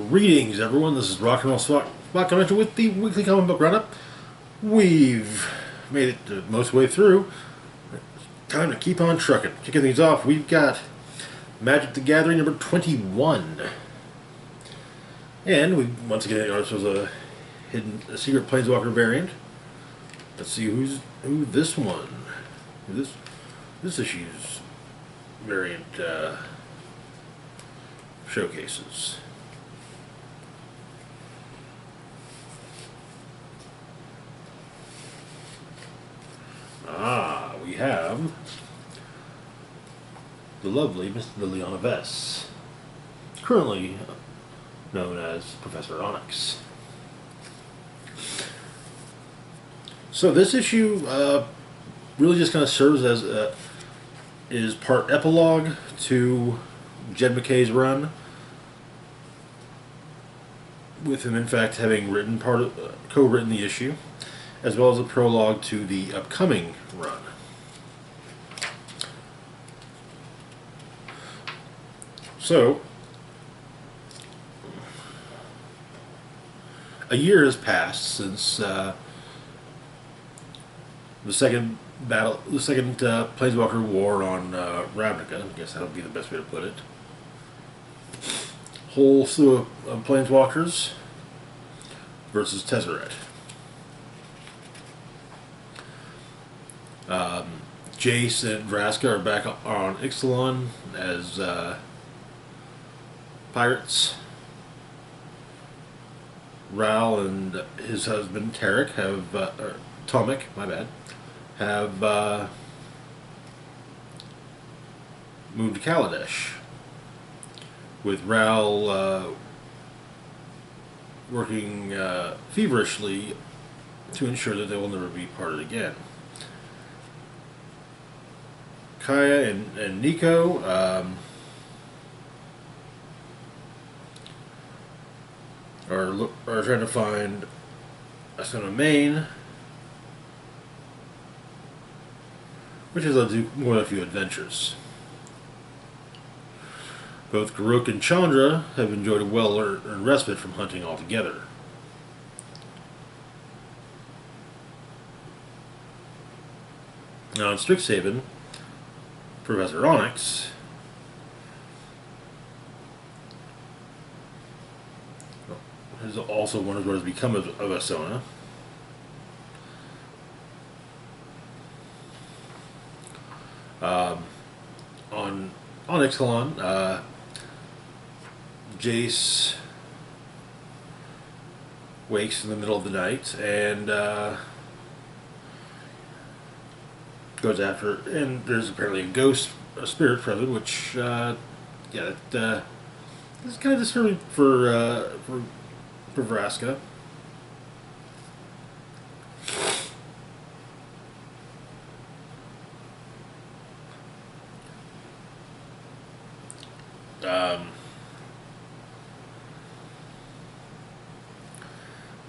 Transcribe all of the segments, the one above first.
Greetings, everyone. This is Rock and Roll Spot Convention with the weekly comic book roundup. We've made it the most way through. Time to keep on trucking. Kicking things off, we've got Magic the Gathering number 21. And we once again ourselves a secret Planeswalker variant. Let's see who this one, this issue's variant showcases. We have the lovely Miss Liliana Vess, currently known as Professor Onyx. So this issue really just kind of serves as is part epilogue to Jed MacKay's run, with him in fact having written co-written the issue, as well as a prologue to the upcoming run. So, a year has passed since the second Planeswalker war on Ravnica. I guess that would be the best way to put it. Whole slew of Planeswalkers versus Tezzeret. Jace and Vraska are back on Ixalan as pirates. Ral and his husband Tarek have, Tomek, my bad, have moved to Kaladesh, with Ral working feverishly to ensure that they will never be parted again. Kaya and Nico are trying to find a son of Maine, which has led to more than a few adventures. Both Garuk and Chandra have enjoyed a well-earned respite from hunting altogether. Now in Strixhaven, Professor Onyx has also wondered what has become of Asona. On Ixalan, Jace wakes in the middle of the night and goes after, and there's apparently a spirit present, which is kind of disturbing for Vraska.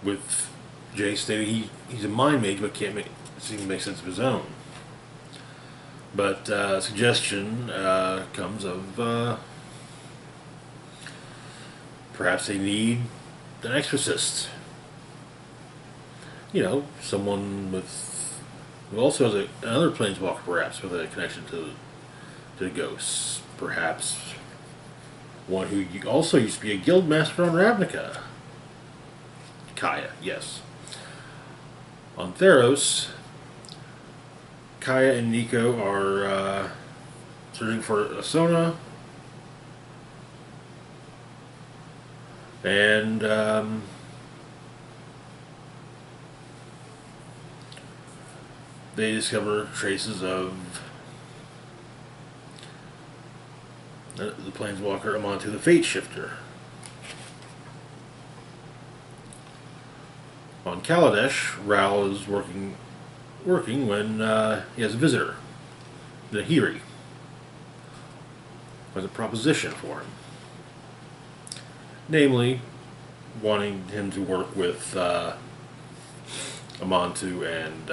With Jay stating he's a mind mage but can't seem to make sense of his own. But suggestion comes of perhaps they need an exorcist. You know, someone who also has another planeswalker, perhaps with a connection to the ghosts. Perhaps one who also used to be a guild master on Ravnica. Kaya, yes. On Theros, Kaya and Nico are searching for Asona, and they discover traces of the Planeswalker Amantu the Fate Shifter. On Kaladesh, Ral is working when he has a visitor, Nahiri, who has a proposition for him. Namely, wanting him to work with Amantu and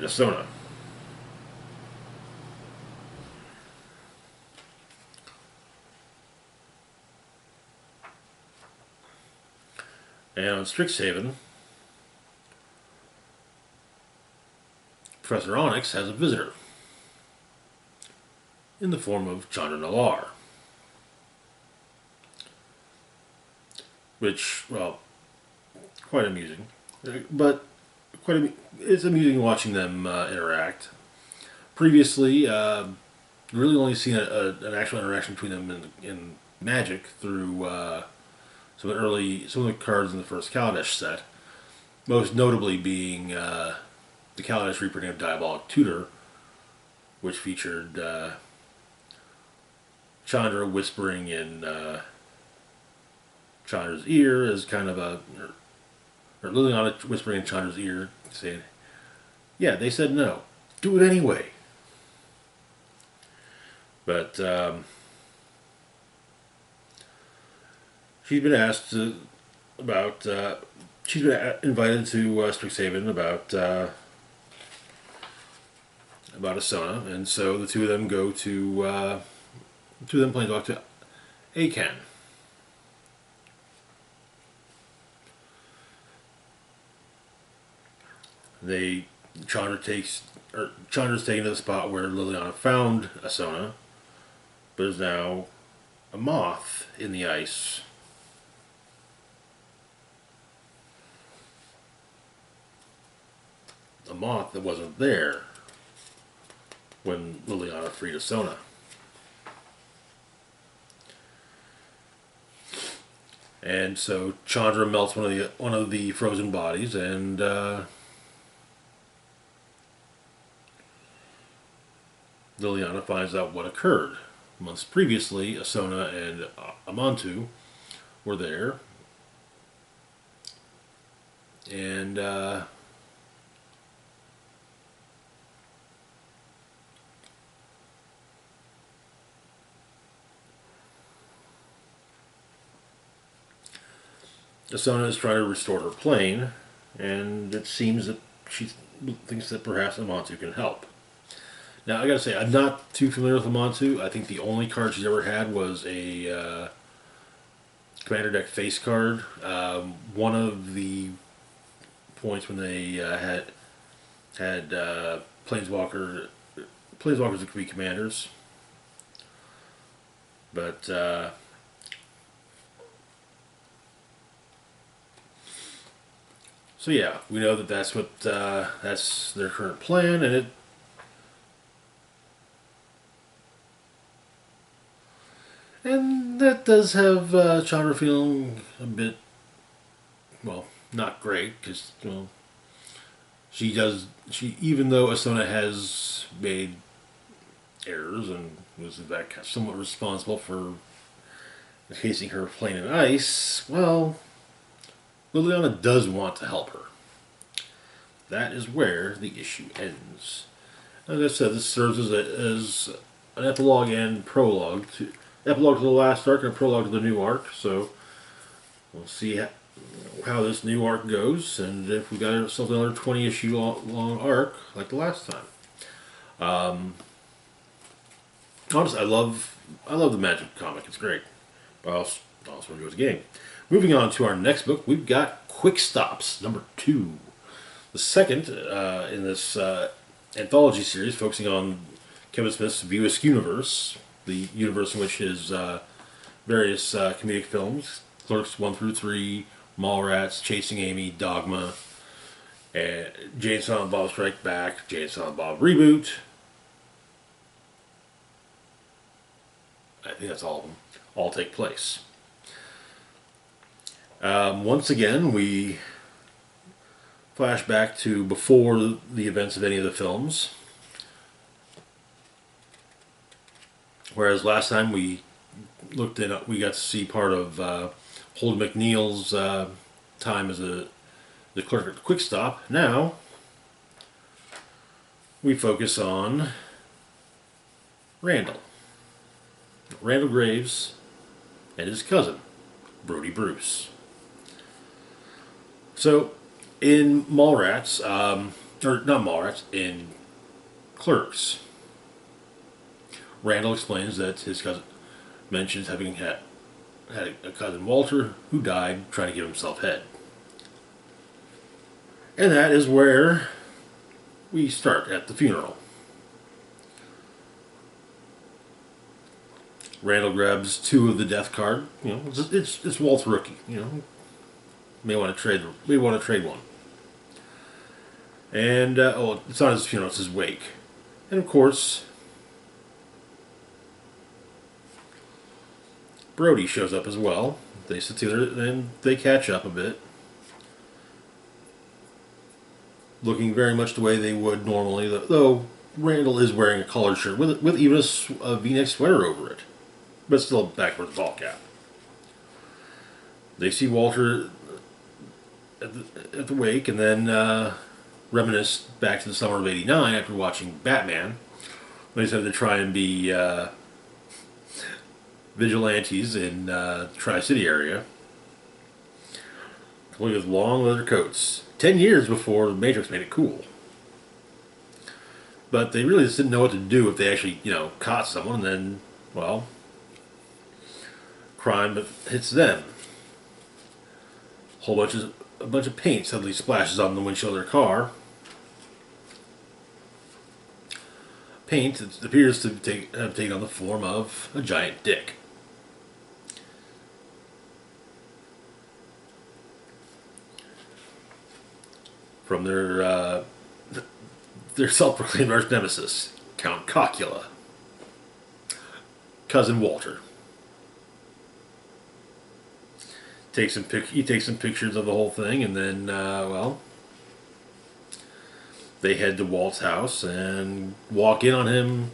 Asona. And on Strixhaven, Professor Onyx has a visitor in the form of Chandra Nalar. Which, well, quite amusing. But it's amusing watching them interact. Previously, really only seen an actual interaction between them in Magic through some of the cards in the first Kaladesh set. Most notably being the Kaladesh reprinting of Diabolic Tutor, which featured Chandra whispering in Chandra's ear as kind of or Liliana whispering in Chandra's ear, saying, "Yeah, they said no. Do it anyway." But she's been asked about. She's been invited to Strixhaven about Asona, and so the two of them go to. The two of them plan to talk to Akan. Chandra's taken to the spot where Liliana found Asona, but is now a moth in the ice. A moth that wasn't there when Liliana freed Asona. And so Chandra melts one of the frozen bodies, and Liliana finds out what occurred. Months previously, Asona and Amantu were there, and Asona is trying to restore her plane, and it seems that she thinks that perhaps Amantu can help. Now, I gotta say, I'm not too familiar with Amantu. I think the only card she's ever had was a Commander deck face card. One of the points when they had planeswalkers that could be commanders, but so yeah, we know that that's their current plan, and that does have Chandra feeling a bit, well, not great, because, even though Asona has made errors and was in fact somewhat responsible for encasing her plane in ice, well, Liliana does want to help her. That is where the issue ends. As I said, this serves as an epilogue and prologue to the last arc and a prologue to the new arc. So we'll see how this new arc goes, and if we got ourselves another 20-issue long arc like the last time. Honestly, I love the Magic comic. It's great. But I also enjoy the game. Moving on to our next book, we've got Quick Stops, number 2. The second in this anthology series, focusing on Kevin Smith's View Askew universe, the universe in which his various comedic films, Clerks 1 through 3, Mallrats, Chasing Amy, Dogma, and Jay and Silent Bob Strike Back, Jay and Silent Bob Reboot. I think that's all of them. All take place. Once again, we flash back to before the events of any of the films. Whereas last time we got to see part of Holden McNeil's time as the clerk at Quick Stop. Now we focus on Randall Graves and his cousin, Brody Bruce. So, in Mallrats, in Clerks, Randall explains that his cousin mentions having had a cousin, Walter, who died trying to give himself head. And that is where we start at the funeral. Randall grabs 2 of the death card. It's Walt's rookie. May want to trade one. And it's not his funeral; it's his wake. And of course, Brody shows up as well. They sit together and they catch up a bit, looking very much the way they would normally. Though Randall is wearing a collared shirt with even a V-neck sweater over it, but still backwards ball cap. They see Walter at the wake, and then reminisce back to the summer of '89 after watching Batman. They decided to try and be vigilantes in the Tri-City area, complete with long leather coats. 10 years before the Matrix made it cool. But they really just didn't know what to do if they actually, caught someone, and then, well, crime hits them. A bunch of paint suddenly splashes on the windshield of their car. Paint that appears to have taken on the form of a giant dick. From their self-proclaimed arch nemesis, Count Cocula, Cousin Walter. He takes some pictures of the whole thing, and then, they head to Walt's house and walk in on him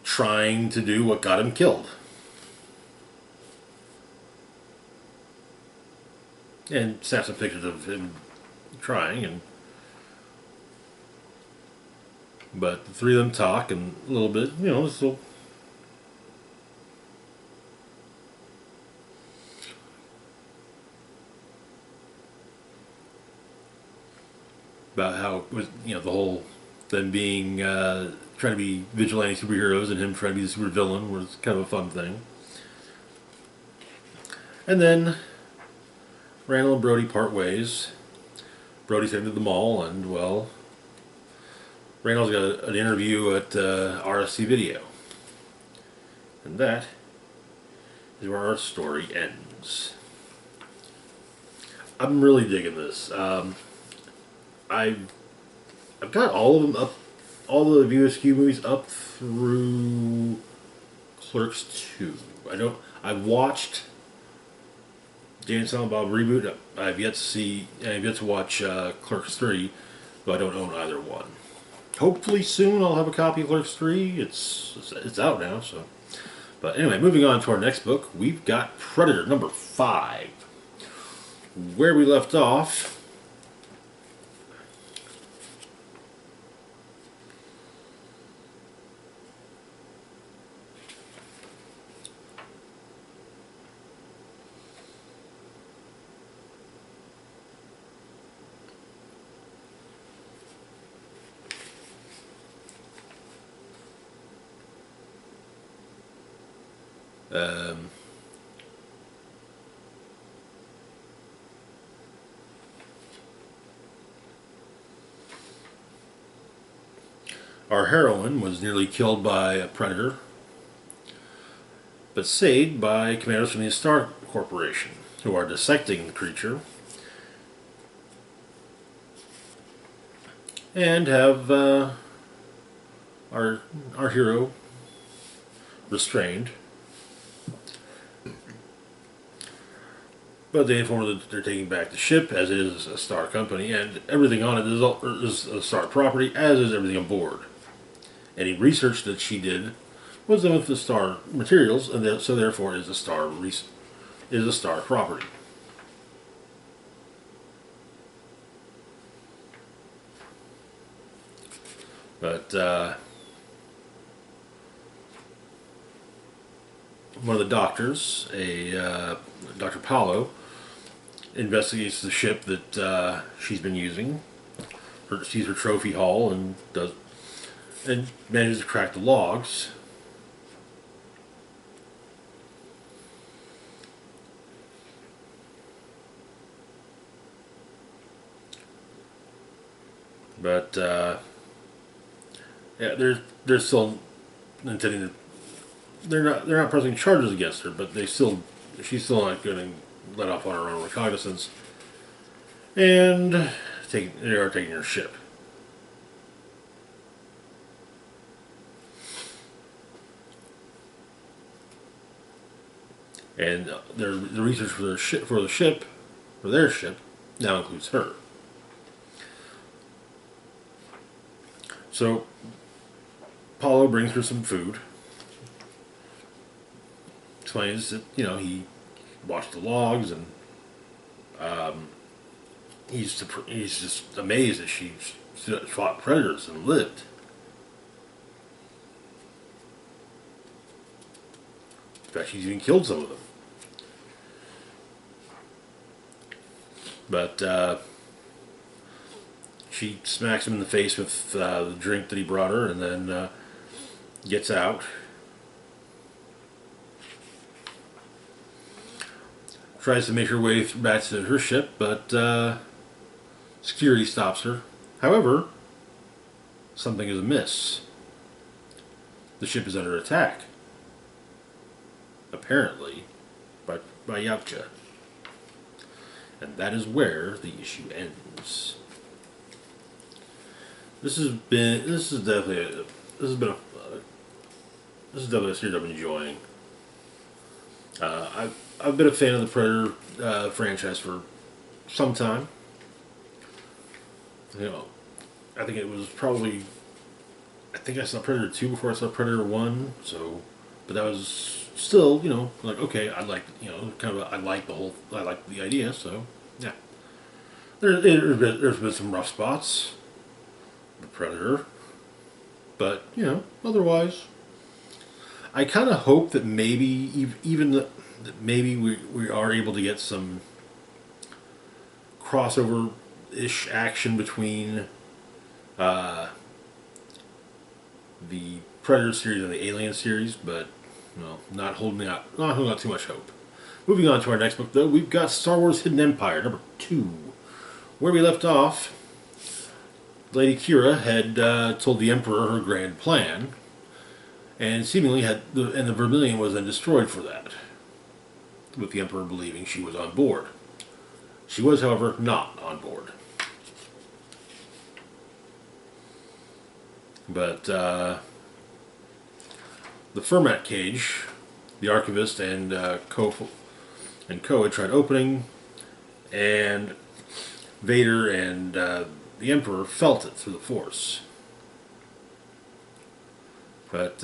trying to do what got him killed. And snap some pictures of him trying, but the 3 of them talk and a little bit, so about how it was, the whole them being trying to be vigilante superheroes and him trying to be the super villain was kind of a fun thing. And then Randall and Brody part ways. Brody's headed to the mall, and Randall's got an interview at RSC Video. And that is where our story ends. I'm really digging this. I've got all of them up, all the VSQ movies up through Clerks 2. I watched Jane and Silent Bob Reboot. I've yet to watch Clerks 3, though I don't own either one. Hopefully soon I'll have a copy of Clerks 3. It's out now, so. But anyway, moving on to our next book, we've got Predator number 5. Where we left off, our heroine was nearly killed by a predator, but saved by commandos from the Star Corporation, who are dissecting the creature and have our hero restrained. But they inform her that they're taking back the ship, as it is a Star company, and everything on it is a Star property, as is everything on board. Any research that she did was done with the Star materials, and so therefore is a Star property. But one of the doctors, Dr. Paulo, investigates the ship that she's been using. Sees her trophy haul and manages to crack the logs. But yeah, they're still intending to. They're not pressing charges against her, but she's still not getting let off on her own recognizance, and they are taking her ship. And the research for their ship now includes her. So Paulo brings her some food. Explains that he watched the logs, and he's just amazed that she fought predators and lived. In fact, she's even killed some of them. But she smacks him in the face with the drink that he brought her, and then gets out. Tries to make her way back to her ship, but security stops her. However, something is amiss. The ship is under attack. Apparently, by Yautja. And that is where the issue ends. This has definitely a series I've been enjoying. I've been a fan of the Predator franchise for some time. I think it was probably. I think I saw Predator 2 before I saw Predator 1. So, but that was still, like, okay, I like, I like the idea. So, yeah. There's been some rough spots. The Predator, but otherwise, I kind of hope that maybe that maybe we are able to get some crossover-ish action between the Predator series and the Alien series, but not holding out too much hope. Moving on to our next book, though, we've got Star Wars: Hidden Empire #2, where we left off. Lady Kira had told the Emperor her grand plan, and seemingly the Vermilion was then destroyed for that, with the Emperor believing she was on board. She was, however, not on board. But the Fermat cage, the Archivist and Co had tried opening, and Vader and the Emperor felt it through the Force. But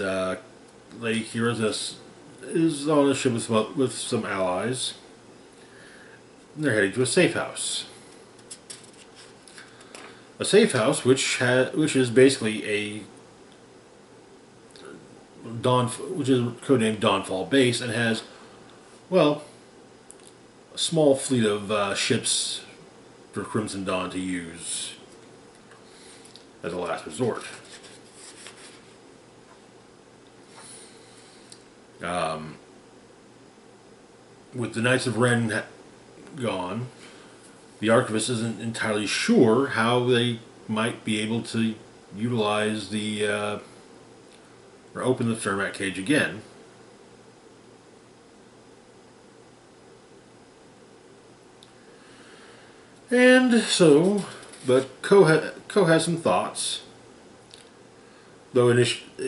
Lady Kira is on a ship with some allies. And they're heading to a safe house. A safe house which is basically which is codenamed Dawnfall Base, and has, well, a small fleet of ships for Crimson Dawn to use as a last resort. With the Knights of Ren gone, the Archivist isn't entirely sure how they might be able to utilize or open the Fermat cage again. And so, but Co has some thoughts. Though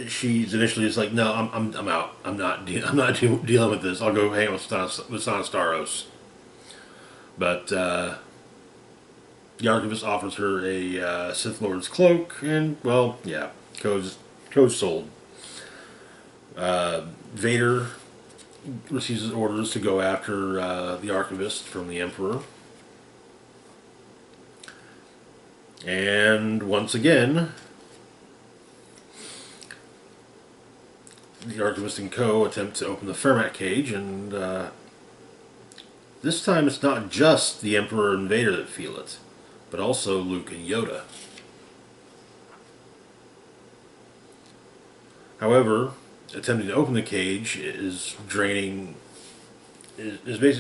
she's initially just like, no, I'm out. I'm not dealing with this. I'll go hang out with Sana Staros. But the Archivist offers her a Sith Lord's cloak, and, well, yeah, Co's sold. Vader receives orders to go after the Archivist from the Emperor. And once again, the Archivist and Co. attempt to open the Fermat cage, and this time it's not just the Emperor and Vader that feel it, but also Luke and Yoda. However, attempting to open the cage is basically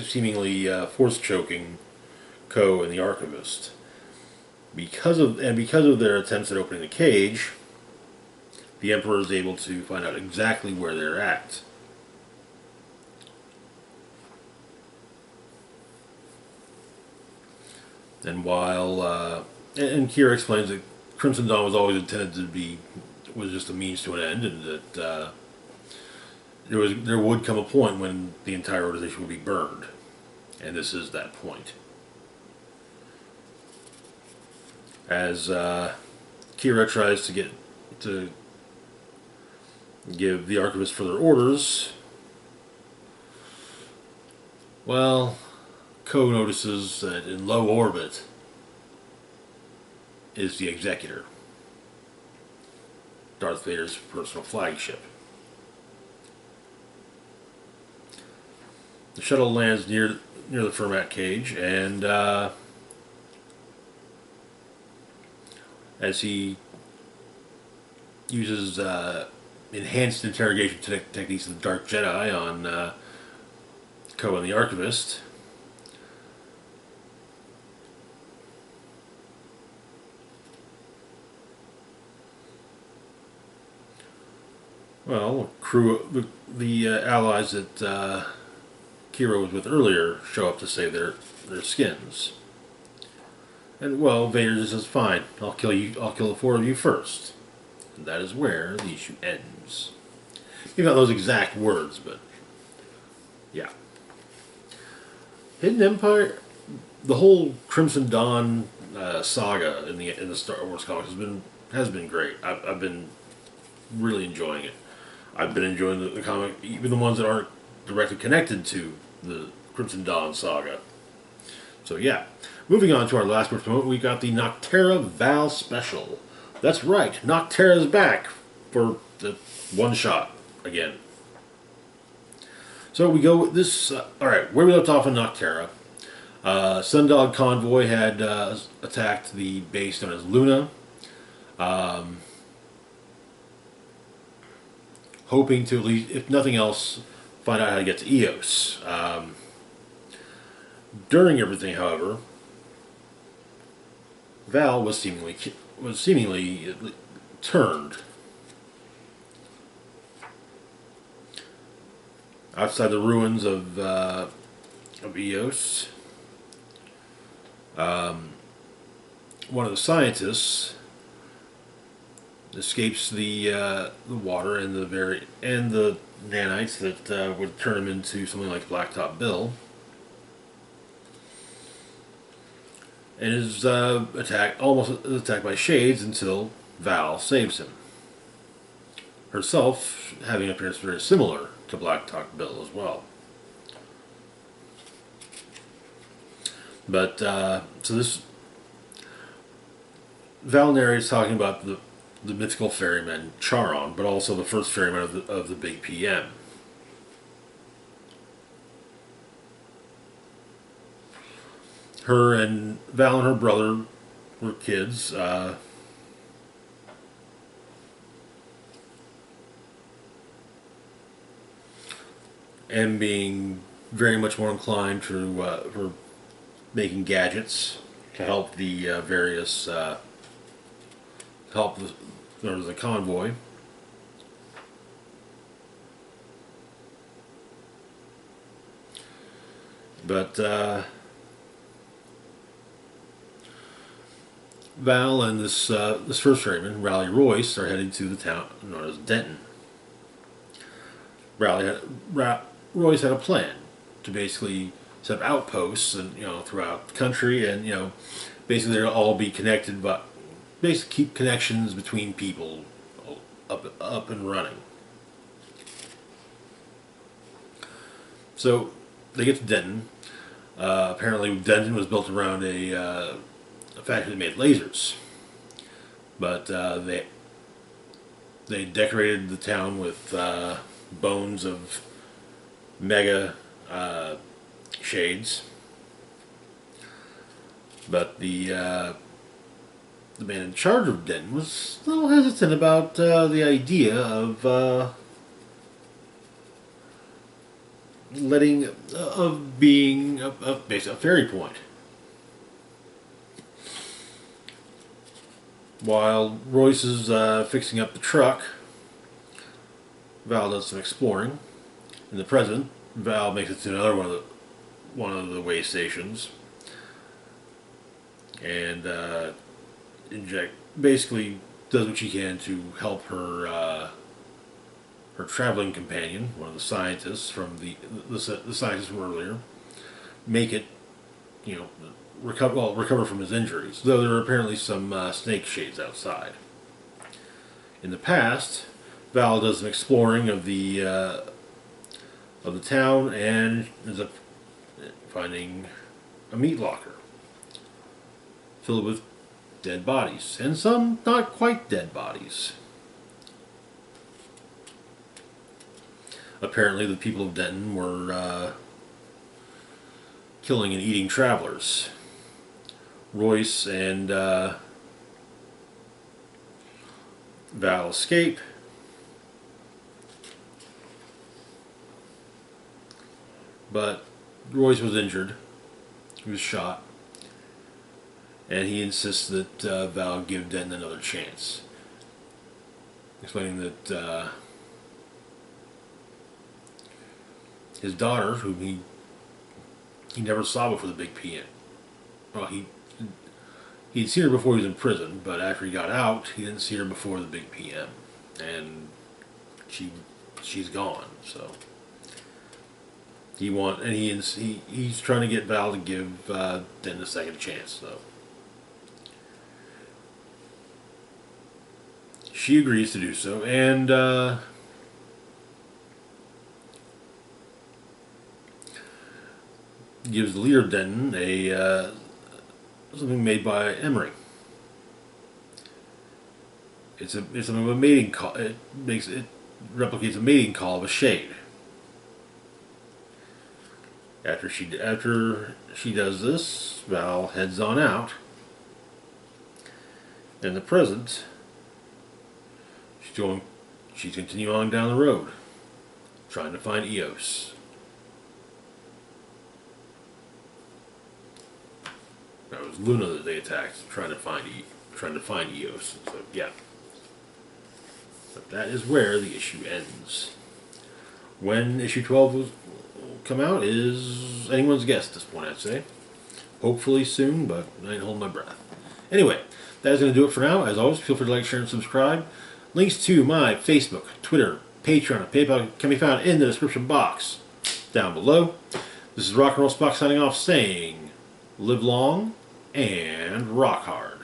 seemingly force choking Co. and the Archivist. Because of their attempts at opening the cage, the Emperor is able to find out exactly where they're at. And and Kira explains that Crimson Dawn was always intended to be was just a means to an end, and that there would come a point when the entire organization would be burned, and this is that point. As Kira tries to give the Archivist further orders, well, Ko notices that in low orbit is the Executor, Darth Vader's personal flagship. The shuttle lands near the Fermat cage, and as he uses enhanced interrogation techniques of the Dark Jedi on Ko and the Archivist, well, the allies that Kira was with earlier show up to save their skins. And well, Vader just says, "Fine, I'll kill you. I'll kill the four of you first." And that is where the issue ends. Maybe not those exact words, but yeah. Hidden Empire, the whole Crimson Dawn saga in the Star Wars comics has been great. I've been really enjoying it. I've been enjoying the comic, even the ones that aren't directly connected to the Crimson Dawn saga. So yeah, moving on to our last promote, we got the Nocterra Val Special. That's right, Nocterra's back for the one shot again. So we go with this. All right, where we left off in Nocterra, Sundog Convoy had attacked the base known as Luna, hoping to, at least, if nothing else, find out how to get to Eos. During everything, however, Val was seemingly turned. Outside the ruins of Eos, one of the scientists escapes the water and the nanites that would turn him into something like Blacktop Bill, and is almost attacked by Shades until Val saves him. Herself having an appearance very similar to Blacktop Bill as well. But so this Val narrates talking about the mythical ferryman Charon, but also the first ferryman of the Big PM. Val and her brother were kids. And being very much more inclined for making gadgets to help the various help the convoy. But Val and this first ferryman, Raleigh Royce, are heading to the town known as Denton. Royce had a plan to basically set up outposts and throughout the country, and basically they'll all be connected, but basically keep connections between people up and running. So they get to Denton. Apparently, Denton was built around a factory that made lasers, but they decorated the town with bones of mega shades. But the man in charge of Denton was a little hesitant about the idea of being basically a ferry point. While Royce is fixing up the truck, Val does some exploring. In the present, Val makes it to another one of the way stations, and basically does what she can to help her traveling companion, one of the scientists from the scientist from earlier, make it, recover from his injuries. Though there are apparently some snake shades outside. In the past, Val does some exploring of the town and ends up finding a meat locker filled with dead bodies, and some not quite dead bodies. Apparently, the people of Denton were killing and eating travelers. Royce and Val escape. But Royce was injured. He was shot. And he insists that Val give Denton another chance. Explaining that his daughter, whom he never saw before the big PM. Well, he'd seen her before he was in prison, but after he got out, he didn't see her before the big PM. And she's gone, so... He's trying to get Val to give Denton a second chance, though. She agrees to do so, and gives the leader of Denton something made by Emery. It's something of a mating call. It replicates a mating call of a shade. After she does this, Val heads on out. In the present, she's continuing on down the road, trying to find Eos. That was Luna that they attacked, trying to find Eos. So yeah, but that is where the issue ends. When issue 12 will come out is anyone's guess at this point, I'd say. Hopefully soon, but I ain't holding my breath. Anyway, that is going to do it for now. As always, feel free to like, share, and subscribe. Links to my Facebook, Twitter, Patreon, and PayPal can be found in the description box down below. This is Rock and Roll Spock signing off, saying, live long and rock hard.